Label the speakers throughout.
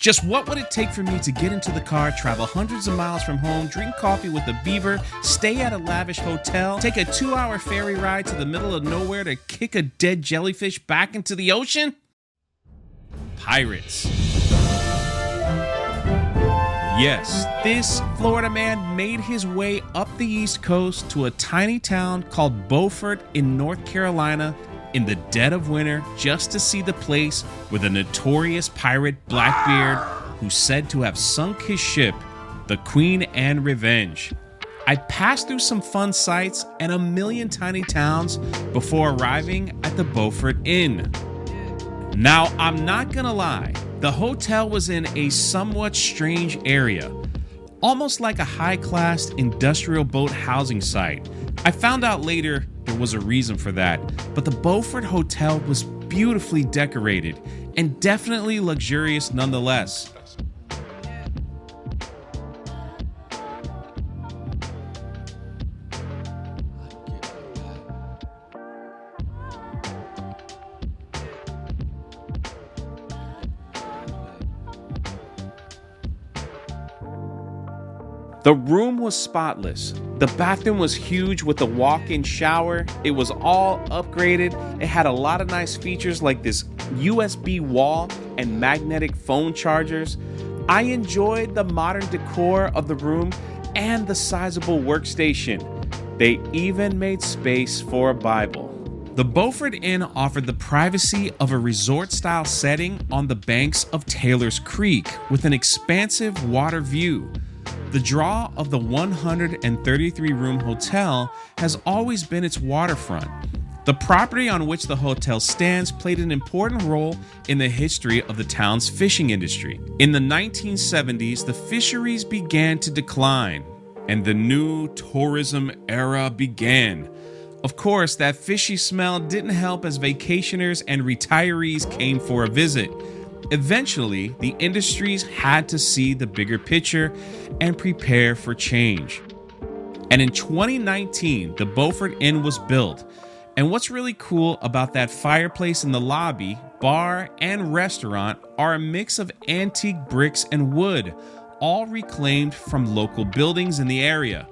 Speaker 1: Just what would it take for me to get into the car, travel hundreds of miles from home, drink coffee with a beaver, stay at a lavish hotel, take a 2-hour ferry ride to the middle of nowhere to kick a dead jellyfish back into the ocean? Pirates. Yes, this Florida man made his way up the East Coast to a tiny town called Beaufort in North Carolina in the dead of winter just to see the place where the notorious pirate Blackbeard, who's said to have sunk his ship, the Queen Anne Revenge. I passed through some fun sights and a million tiny towns before arriving at the Beaufort Inn. Now, I'm not gonna lie, the hotel was in a somewhat strange area, almost like a high-class industrial boat housing site. I found out later there was a reason for that, but the Beaufort Hotel was beautifully decorated and definitely luxurious nonetheless. The room was spotless. The bathroom was huge with a walk-in shower. It was all upgraded. It had a lot of nice features like this USB wall and magnetic phone chargers. I enjoyed the modern decor of the room and the sizable workstation. They even made space for a Bible. The Beaufort Inn offered the privacy of a resort-style setting on the banks of Taylor's Creek with an expansive water view. The draw of the 133-room hotel has always been its waterfront. The property on which the hotel stands played an important role in the history of the town's fishing industry. In the 1970s, the fisheries began to decline, and the new tourism era began. Of course, that fishy smell didn't help as vacationers and retirees came for a visit. Eventually, the industries had to see the bigger picture and prepare for change. And in 2019, the Beaufort Inn was built. And what's really cool about that fireplace in the lobby, bar, and restaurant are a mix of antique bricks and wood, all reclaimed from local buildings in the area.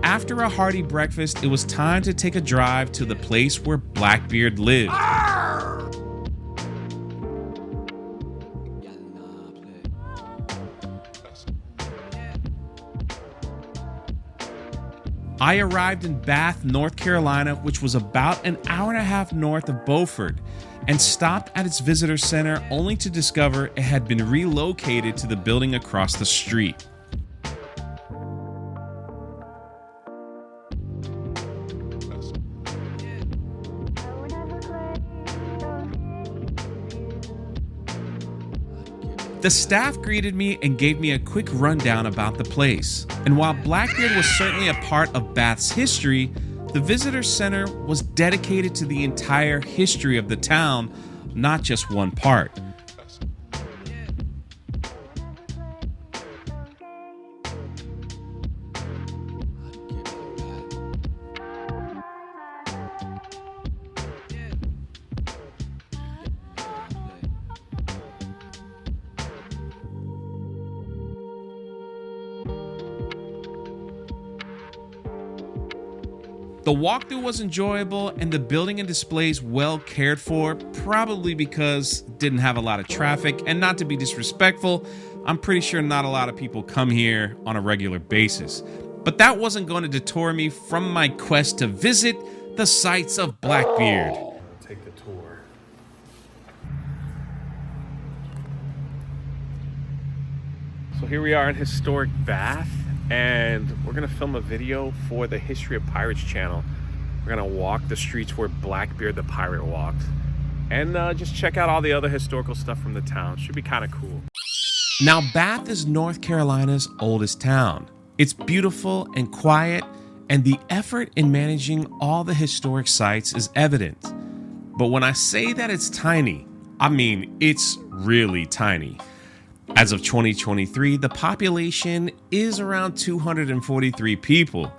Speaker 1: After a hearty breakfast, it was time to take a drive to the place where Blackbeard lived. I arrived in Bath, North Carolina, which was about an hour and a half north of Beaufort, and stopped at its visitor center only to discover it had been relocated to the building across the street. The staff greeted me and gave me a quick rundown about the place. And while Blackbeard was certainly a part of Bath's history, the visitor center was dedicated to the entire history of the town, not just one part. The walkthrough was enjoyable and the building and displays well cared for, probably because it didn't have a lot of traffic, and not to be disrespectful, I'm pretty sure not a lot of people come here on a regular basis. But that wasn't going to deter me from my quest to visit the sights of Blackbeard.
Speaker 2: Take the tour. So here we are in historic Bath, and we're gonna film a video for the History of Pirates channel. We're gonna walk the streets where Blackbeard the pirate walked, and just check out all the other historical stuff from the town. Should be kind of cool.
Speaker 1: Now, Bath is North Carolina's oldest town. It's beautiful and quiet, and the effort in managing all the historic sites is evident. But when I say that it's tiny, I mean it's really tiny. As of 2023, the population is around 243 people.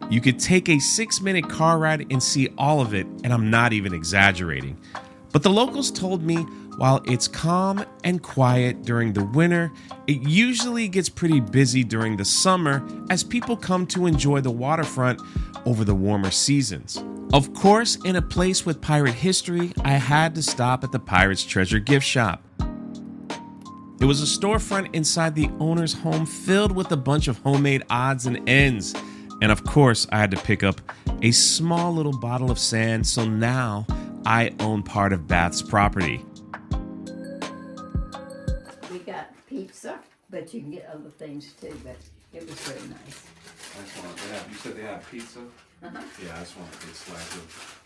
Speaker 1: You could take a 6-minute car ride and see all of it, and I'm not even exaggerating. But the locals told me while it's calm and quiet during the winter, it usually gets pretty busy during the summer as people come to enjoy the waterfront over the warmer seasons. Of course, in a place with pirate history, I had to stop at the Pirate's Treasure gift shop. It was a storefront inside the owner's home filled with a bunch of homemade odds and ends. And of course, I had to pick up a small little bottle of sand, so now I own part of Bath's property.
Speaker 3: We got pizza, but you can get other things too, but it was very nice.
Speaker 1: I just wanted to have, you said they have pizza?
Speaker 3: Uh-huh.
Speaker 1: Yeah, I just wanted to get slapped with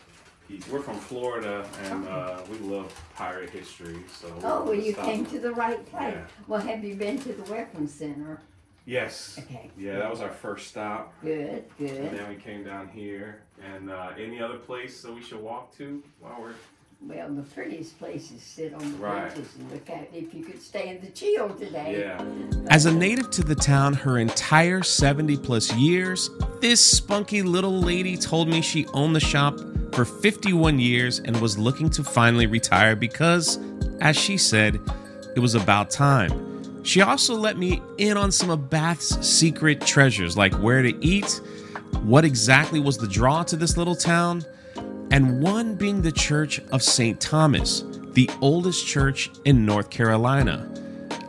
Speaker 1: pizza. We're from Florida, and we love pirate history, so.
Speaker 3: Oh, well, you came to the right place.
Speaker 1: Yeah.
Speaker 3: Well, have you been to the Weapons Center?
Speaker 1: Yes.
Speaker 3: Okay.
Speaker 1: Yeah, that was our first stop.
Speaker 3: Good, good.
Speaker 1: And then we came down here. And any other place that we should walk to while we're...
Speaker 3: Well, the prettiest place is sit on the
Speaker 1: Right.
Speaker 3: benches and look at if you could stay in the chill today.
Speaker 1: Yeah. As a native to the town her entire 70 plus years, this spunky little lady told me she owned the shop for 51 years and was looking to finally retire because, as she said, it was about time. She also let me in on some of Bath's secret treasures, like where to eat, what exactly was the draw to this little town, and one being the Church of St. Thomas, the oldest church in North Carolina,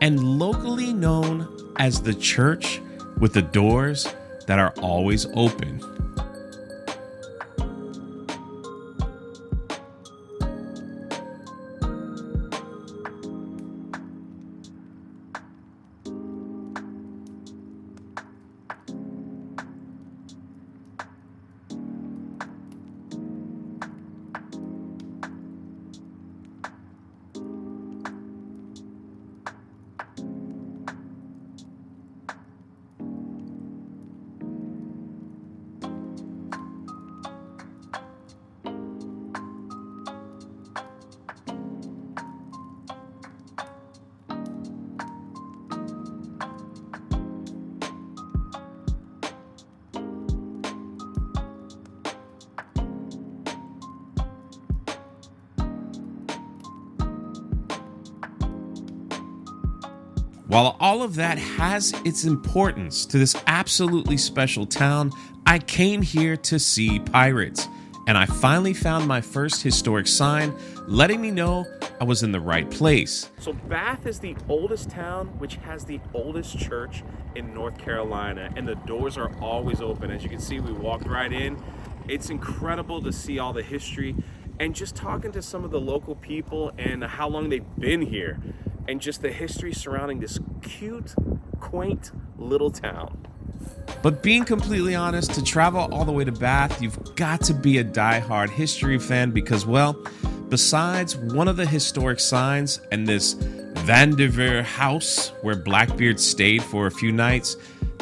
Speaker 1: and locally known as the church with the doors that are always open. While all of that has its importance to this absolutely special town, I came here to see pirates, and I finally found my first historic sign letting me know I was in the right place.
Speaker 2: So Bath is the oldest town, which has the oldest church in North Carolina, and the doors are always open. As you can see, we walked right in. It's incredible to see all the history and just talking to some of the local people and how long they've been here and just the history surrounding this cute, quaint little town.
Speaker 1: But being completely honest, to travel all the way to Bath, you've got to be a die-hard history fan because, well, besides one of the historic signs and this Vanderveer house where Blackbeard stayed for a few nights,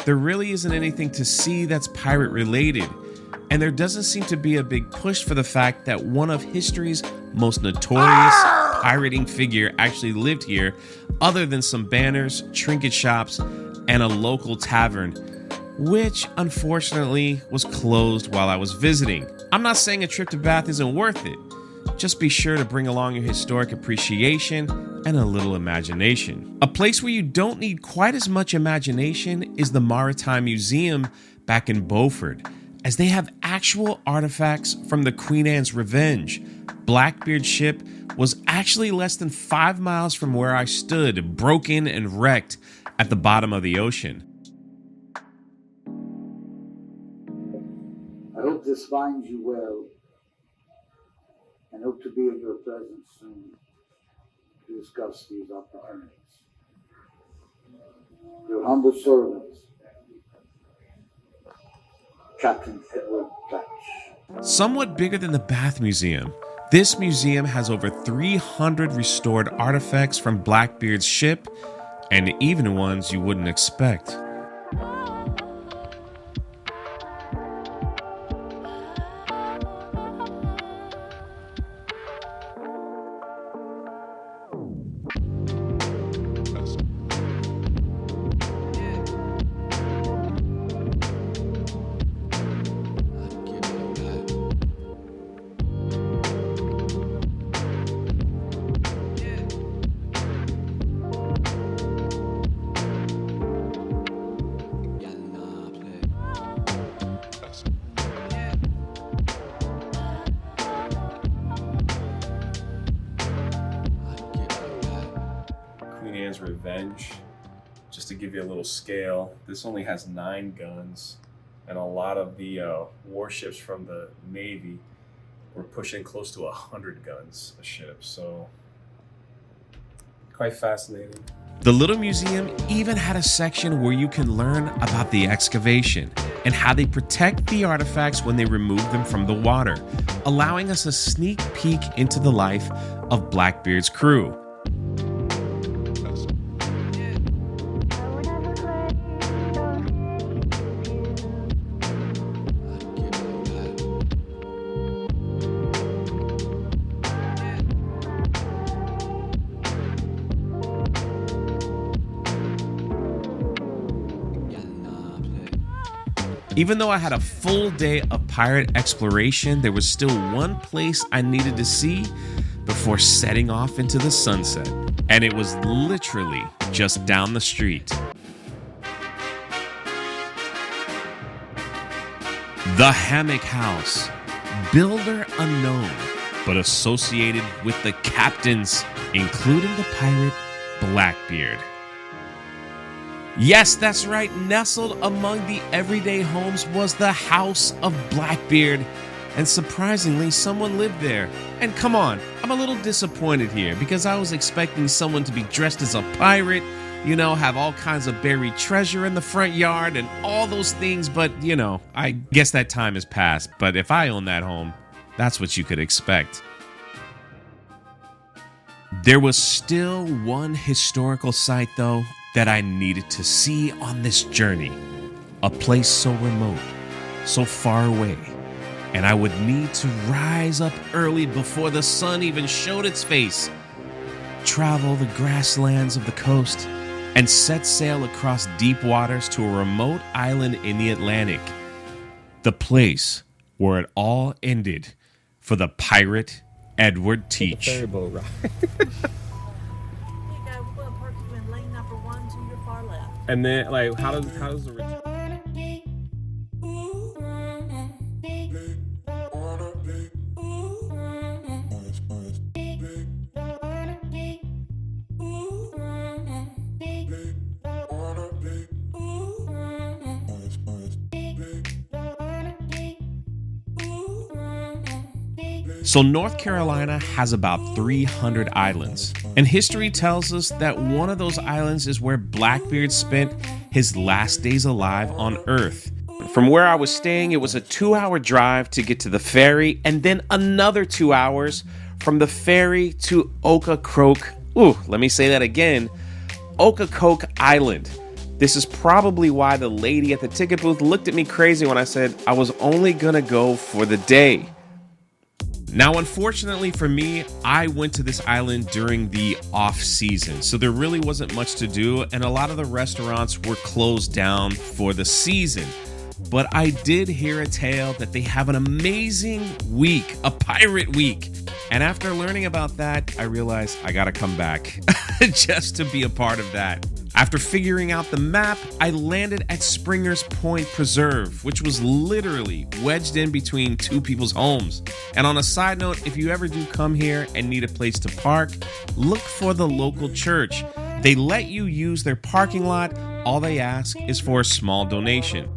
Speaker 1: there really isn't anything to see that's pirate related. And there doesn't seem to be a big push for the fact that one of history's most notorious pirating figure actually lived here, other than some banners, trinket shops, and a local tavern, which unfortunately was closed while I was visiting. I'm not saying a trip to Bath isn't worth it. Just be sure to bring along your historic appreciation and a little imagination. A place where you don't need quite as much imagination is the Maritime Museum back in Beaufort, as they have actual artifacts from the Queen Anne's Revenge. Blackbeard's ship was actually less than 5 miles from where I stood, broken and wrecked at the bottom of the ocean.
Speaker 4: I hope this finds you well, and hope to be in your presence soon to discuss these opportunities. Your humble servant, Captain Edward Thatch.
Speaker 1: Somewhat bigger than the Bath Museum, this museum has over 300 restored artifacts from Blackbeard's ship, and even ones you wouldn't expect.
Speaker 2: Man's Revenge. Just to give you a little scale, this only has 9 guns, and a lot of the warships from the Navy were pushing close to 100 guns a ship, so quite fascinating.
Speaker 1: The little museum even had a section where you can learn about the excavation and how they protect the artifacts when they remove them from the water, allowing us a sneak peek into the life of Blackbeard's crew. Even though I had a full day of pirate exploration, there was still one place I needed to see before setting off into the sunset. And it was literally just down the street. The Hammock House. Builder unknown, but associated with the captains, including the pirate Blackbeard. Yes, that's right, nestled among the everyday homes was the House of Blackbeard. And surprisingly, someone lived there. And come on, I'm a little disappointed here because I was expecting someone to be dressed as a pirate, you know, have all kinds of buried treasure in the front yard and all those things. But, you know, I guess that time has passed. But if I owned that home, that's what you could expect. There was still one historical site, though, that I needed to see on this journey. A place so remote, so far away, and I would need to rise up early before the sun even showed its face, travel the grasslands of the coast, and set sail across deep waters to a remote island in the Atlantic. The place where it all ended for the pirate Edward Teach.
Speaker 2: Ferry boat ride. And then, like, how does the
Speaker 1: So North Carolina has about 300 islands, and history tells us that one of those islands is where Blackbeard spent his last days alive on Earth. From where I was staying, it was a 2-hour drive to get to the ferry, and then another 2 hours from the ferry to Ocracoke. Let me say that again. Ocracoke Island. This is probably why the lady at the ticket booth looked at me crazy when I said I was only gonna go for the day. Now, unfortunately for me, I went to this island during the off season, so there really wasn't much to do, and a lot of the restaurants were closed down for the season. But I did hear a tale that they have an amazing week, a pirate week. And after learning about that, I realized I gotta come back just to be a part of that. After figuring out the map, I landed at Springer's Point Preserve, which was literally wedged in between two people's homes. And on a side note, if you ever do come here and need a place to park, look for the local church. They let you use their parking lot. All they ask is for a small donation.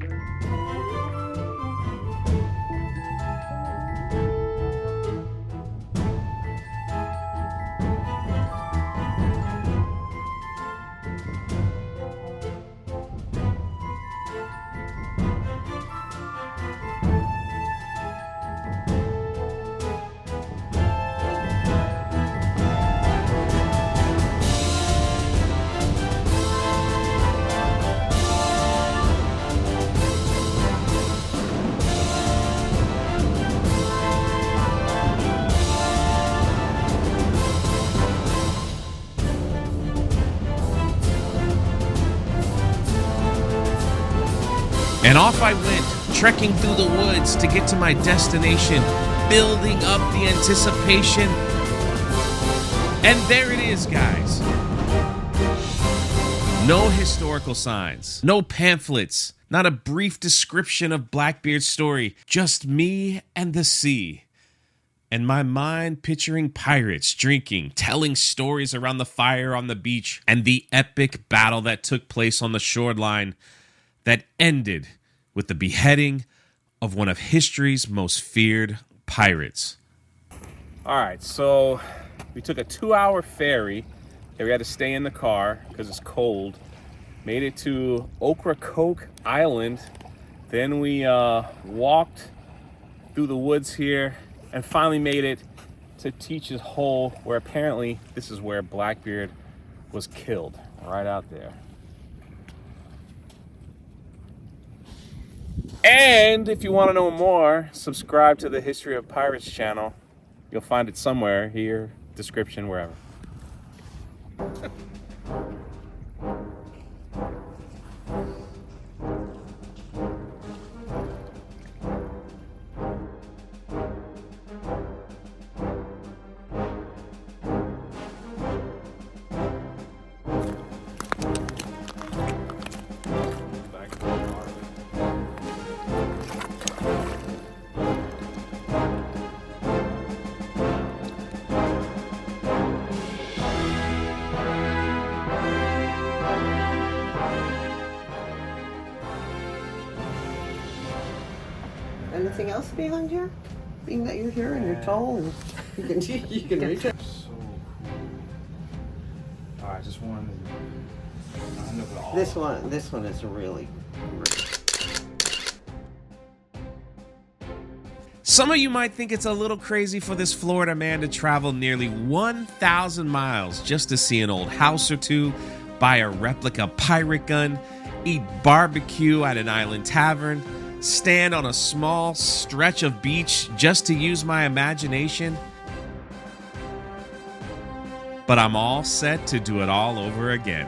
Speaker 1: And off I went, trekking through the woods to get to my destination, building up the anticipation. And there it is, guys. No historical signs, no pamphlets, not a brief description of Blackbeard's story, just me and the sea. and my mind picturing pirates drinking, telling stories around the fire on the beach, and the epic battle that took place on the shoreline that ended with the beheading of one of history's most feared pirates.
Speaker 2: All right, so we took a 2-hour ferry. And we had to stay in the car because it's cold. Made it to Ocracoke Island. Then we walked through the woods here and finally made it to Teach's Hole, where apparently this is where Blackbeard was killed, right out there. And if you want to know more, subscribe to the History of Pirates channel. You'll find it somewhere here, description, wherever.
Speaker 5: Anything else behind here? Being that you're here and you're tall and you can reach it.
Speaker 6: So cool. I just wanted to know it all.
Speaker 5: This one is really great.
Speaker 1: Some of you might think it's a little crazy for this Florida man to travel nearly 1,000 miles just to see an old house or two, buy a replica pirate gun, eat barbecue at an island tavern, stand on a small stretch of beach just to use my imagination. But I'm all set to do it all over again.